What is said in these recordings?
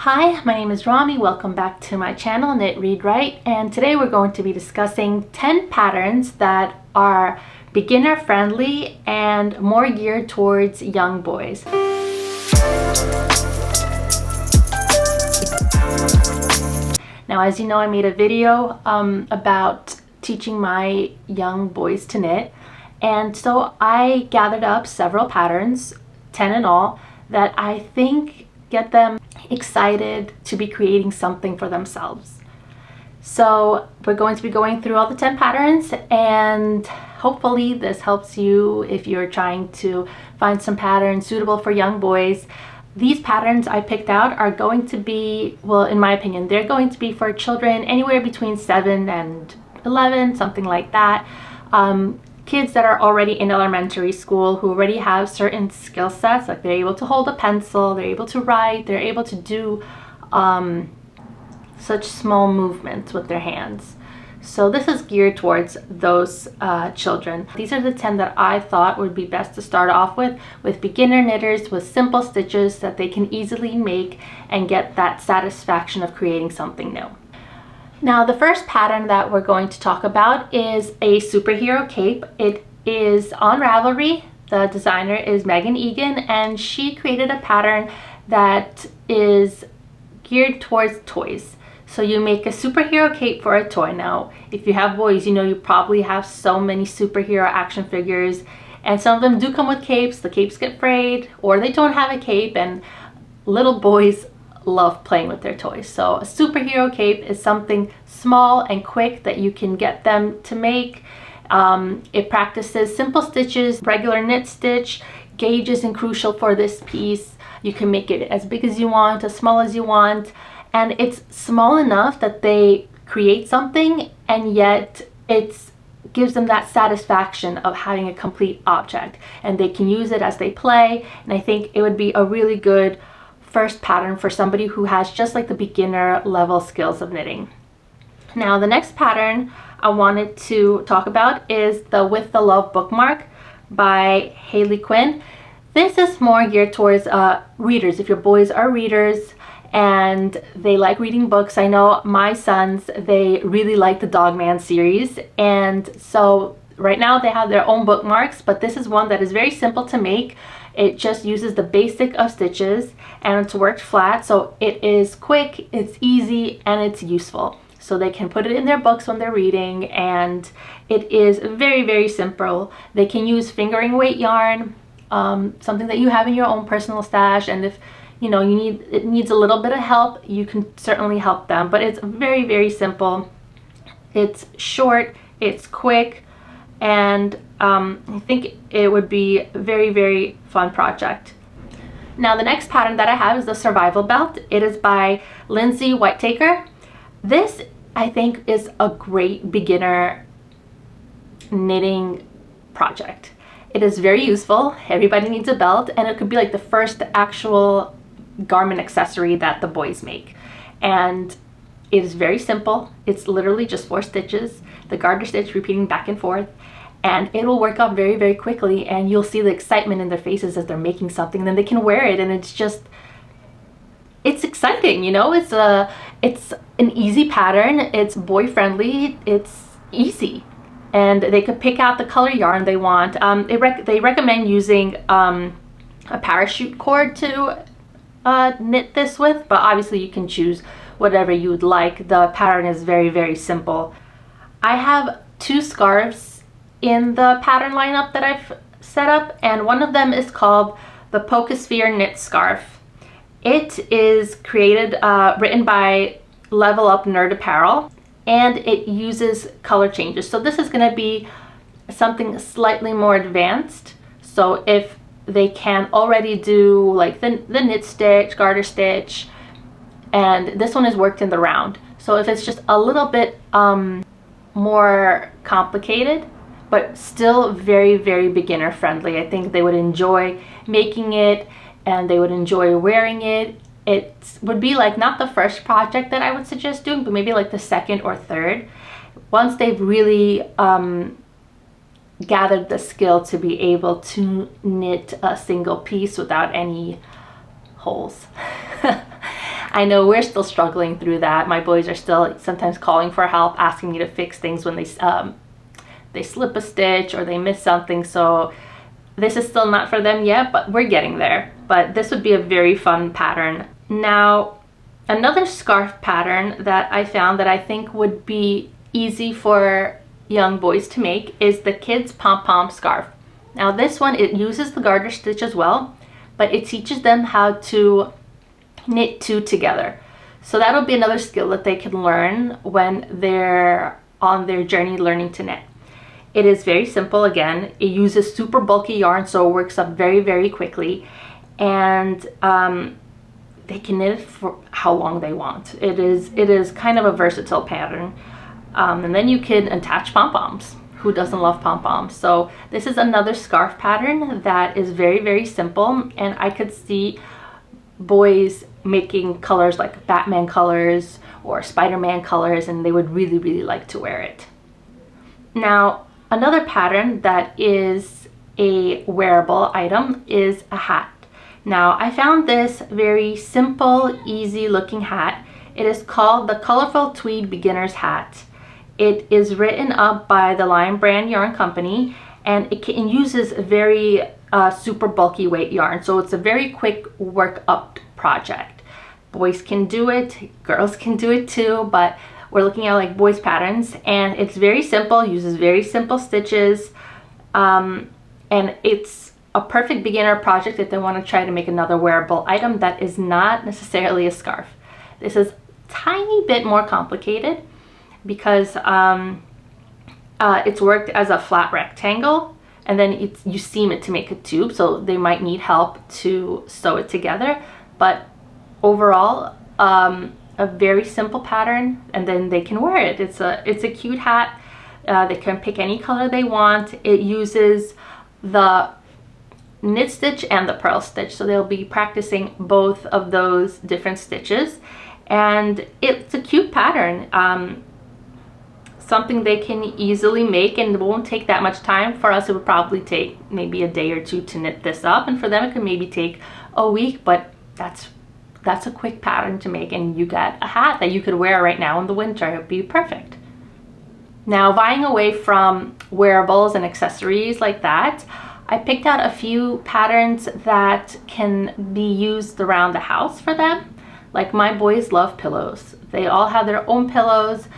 Hi, my name is Rami. Welcome back to my channel, Knit Read Write, and today we're going to be discussing 10 patterns that are beginner friendly and more geared towards young boys. Now, as you know, I made a video about teaching my young boys to knit, and so I gathered up several patterns, 10 in all, that I think get them excited to be creating something for themselves. So we're going to be going through all the 10 patterns, and hopefully this helps you if you're trying to find some patterns suitable for young boys. These patterns I picked out are going to be, well, in my opinion, they're going to be for children anywhere between 7 and 11, something like that. Kids that are already in elementary school who already have certain skill sets, like they're able to hold a pencil, they're able to write, they're able to do such small movements with their hands. So this is geared towards those children. These are the 10 that I thought would be best to start off with beginner knitters with simple stitches that they can easily make and get that satisfaction of creating something new. Now, the first pattern that we're going to talk about is a superhero cape. It is on Ravelry. The designer is Megan Egan, and she created a pattern that is geared towards toys. So you make a superhero cape for a toy. Now, if you have boys, you know you probably have so many superhero action figures, and some of them do come with capes. The capes get frayed, or they don't have a cape, and little boys love playing with their toys. So a superhero cape is something small and quick that you can get them to make. It practices simple stitches, regular knit stitch. Gauge isn't crucial for this piece. You can make it as big as you want, as small as you want, and it's small enough that they create something, and yet it gives them that satisfaction of having a complete object, and they can use it as they play. And I think it would be a really good first pattern for somebody who has just like the beginner level skills of knitting. Now, the next pattern I wanted to talk about is the With the Love bookmark by Haley Quinn. This is more geared towards readers. If your boys are readers and they like reading books, I know my sons, they really like the Dogman series, and so right now they have their own bookmarks, but this is one that is very simple to make. It just uses the basic of stitches, and it's worked flat, so it is quick, it's easy, and it's useful. So they can put it in their books when they're reading, and it is very, very simple. They can use fingering weight yarn, something that you have in your own personal stash, and if you know it needs a little bit of help, you can certainly help them. But it's very, very simple. It's short, it's quick, and I think it would be a very, very fun project. Now, the next pattern that I have is the Survival Belt. It is by Lindsay Whitaker. This, I think, is a great beginner knitting project. It is very useful. Everybody needs a belt, and it could be like the first actual garment accessory that the boys make. And it is very simple. It's literally just 4 stitches, the garter stitch repeating back and forth, and it will work out very, very quickly, and you'll see the excitement in their faces as they're making something. Then they can wear it, and it's exciting, you know. It's an easy pattern, it's boy friendly, it's easy, and they could pick out the color yarn they want. They recommend using a parachute cord to knit this with, but obviously you can choose whatever you would like. The pattern is very, very simple. I have 2 scarves in the pattern lineup that I've set up, and one of them is called the Pokesphere knit scarf. It is written by Level Up Nerd Apparel, and it uses color changes. So this is going to be something slightly more advanced. So if they can already do like the knit stitch, garter stitch, and this one is worked in the round. So if it's just a little bit more complicated, but still very, very beginner friendly, I think they would enjoy making it, and they would enjoy wearing it. It would be like not the first project that I would suggest doing, but maybe like the second or third, once they've really gathered the skill to be able to knit a single piece without any holes. I know we're still struggling through that. My boys are still sometimes calling for help, asking me to fix things when they slip a stitch or they miss something. So this is still not for them yet, but we're getting there. But this would be a very fun pattern. Now, another scarf pattern that I found that I think would be easy for young boys to make is the kids pom-pom scarf. Now this one, it uses the garter stitch as well, but it teaches them how to knit two together. So that'll be another skill that they can learn when they're on their journey learning to knit. It is very simple. Again, it uses super bulky yarn, so it works up very, very quickly, and they can knit it for how long they want. It is kind of a versatile pattern, and then you can attach pom-poms. Who doesn't love pom-poms? So this is another scarf pattern that is very, very simple, and I could see boys making colors like Batman colors or Spider-Man colors, and they would really, really like to wear it. Now, another pattern that is a wearable item is a hat. Now, I found this very simple, easy looking hat. It is called the Colorful Tweed Beginner's Hat. It is written up by the Lion Brand Yarn Company, and it uses very super bulky weight yarn. So it's a very quick work up project. Boys can do it, girls can do it too, but we're looking at like boys patterns, and it's very simple, uses very simple stitches, and it's a perfect beginner project if they want to try to make another wearable item that is not necessarily a scarf. This is a tiny bit more complicated because it's worked as a flat rectangle, and then you seam it to make a tube, so they might need help to sew it together. But overall, a very simple pattern, and then they can wear it. It's a cute hat. They can pick any color they want. It uses the knit stitch and the purl stitch, so they'll be practicing both of those different stitches, and it's a cute pattern. Something they can easily make, and it won't take that much time. For us, it would probably take maybe a day or two to knit this up, and for them it could maybe take a week, but that's a quick pattern to make, and you get a hat that you could wear right now in the winter. It would be perfect. Now, vying away from wearables and accessories like that, I picked out a few patterns that can be used around the house for them. Like, my boys love pillows. They all have their own pillows,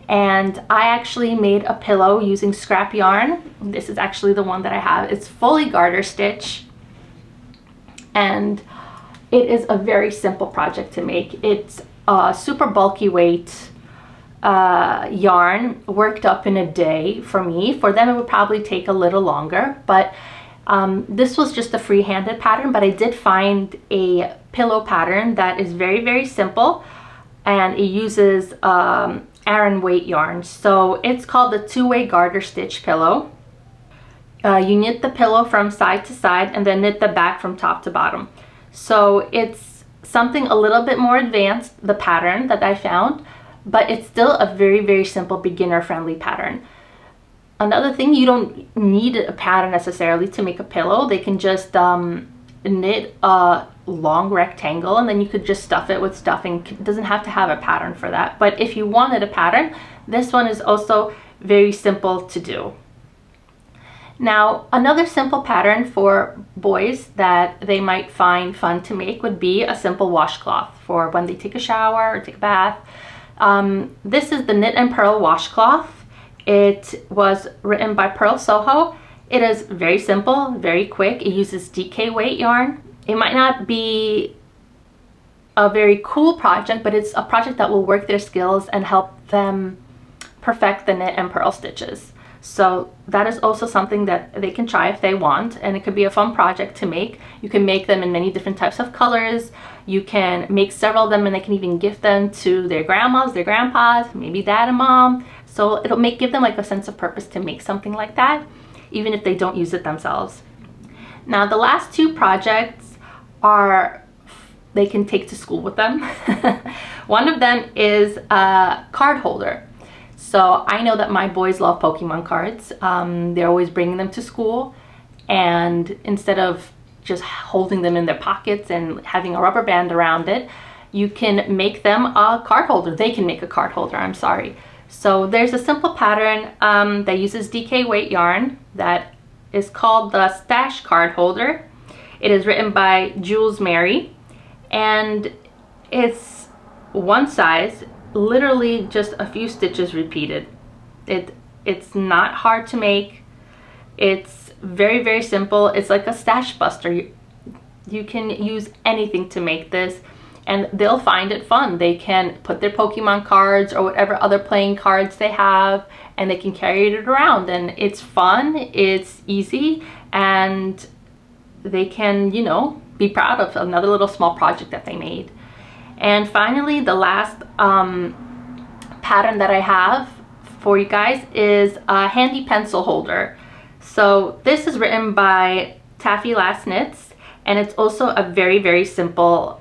and I actually made a pillow using scrap yarn. This is actually the one that I have. It's fully garter stitch, and it is a very simple project to make. It's a super bulky weight yarn worked up in a day for me. For them, it would probably take a little longer, but this was just a free-handed pattern, but I did find a pillow pattern that is very, very simple, and it uses Aran weight yarn. So it's called the two-way garter stitch pillow. You knit the pillow from side to side and then knit the back from top to bottom. So it's something a little bit more advanced, the pattern that I found, but it's still a very, very simple beginner-friendly pattern. Another thing, you don't need a pattern necessarily to make a pillow. They can just knit a long rectangle, and then you could just stuff it with stuffing. It doesn't have to have a pattern for that. But if you wanted a pattern, this one is also very simple to do. Now, another simple pattern for boys that they might find fun to make would be a simple washcloth for when they take a shower or take a bath. This is the Knit and Purl washcloth. It was written by Purl Soho. It is very simple, very quick. It uses DK weight yarn. It might not be a very cool project, but it's a project that will work their skills and help them perfect the knit and purl stitches. So that is also something that they can try if they want, and it could be a fun project to make. You can make them in many different types of colors. You can make several of them, and they can even gift them to their grandmas, their grandpas, maybe dad and mom. So it'll give them like a sense of purpose to make something like that, even if they don't use it themselves. Now, the last two projects they can take to school with them. One of them is a card holder. So I know that my boys love Pokemon cards. They're always bringing them to school, and instead of just holding them in their pockets and having a rubber band around it, you can make them a card holder. They can make a card holder, I'm sorry. So there's a simple pattern that uses DK weight yarn that is called the Stash Card Holder. It is written by Jules Mary, and it's one size, literally just a few stitches repeated. It's not hard to make. It's very, very simple. It's like a stash buster. You can use anything to make this, and they'll find it fun. They can put their Pokemon cards or whatever other playing cards they have, and they can carry it around, and it's fun, it's easy, and they can, you know, be proud of another little small project that they made. And finally, the last pattern that I have for you guys is a handy pencil holder. So this is written by Taffy Last Knits, and it's also a very, very simple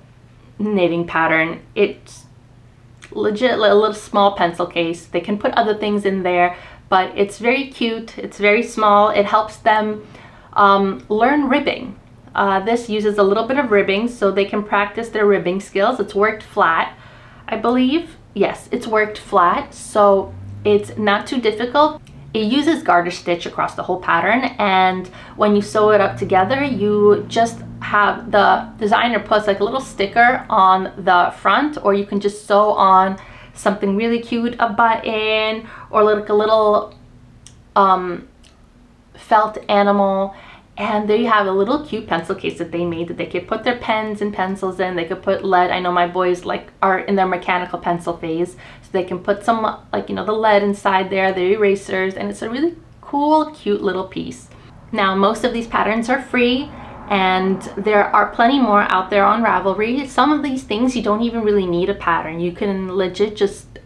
knitting pattern. It's legit a little small pencil case. They can put other things in there, but it's very cute. It's very small. It helps them learn ribbing. This uses a little bit of ribbing so they can practice their ribbing skills. It's worked flat, I believe. Yes, it's worked flat, so it's not too difficult. It uses garter stitch across the whole pattern, and when you sew it up together, you just have the designer puts like a little sticker on the front, or you can just sew on something really cute, a button, or like a little felt animal. And there you have a little cute pencil case that they made that they could put their pens and pencils in. They could put lead. I know my boys like are in their mechanical pencil phase, so they can put some, like, you know, the lead inside there, the erasers, and it's a really cool, cute little piece. Now, most of these patterns are free, and there are plenty more out there on Ravelry. Some of these things you don't even really need a pattern. You can legit just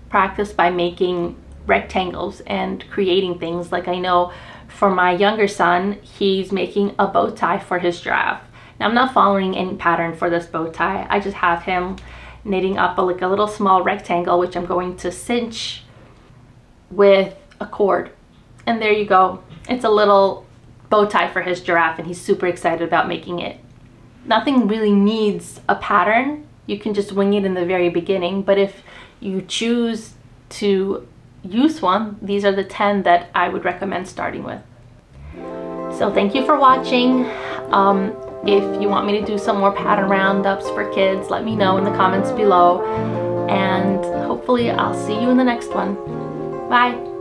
practice by making rectangles and creating things. Like, I know for my younger son, he's making a bow tie for his giraffe. Now, I'm not following any pattern for this bow tie. I just have him knitting up like a little small rectangle, which I'm going to cinch with a cord. And there you go. It's a little bow tie for his giraffe, and he's super excited about making it. Nothing really needs a pattern. You can just wing it in the very beginning, but if you choose to use one, these are the 10 that I would recommend starting with. So thank you for watching. If you want me to do some more pattern roundups for kids, let me know in the comments below, and hopefully I'll see you in the next one. Bye.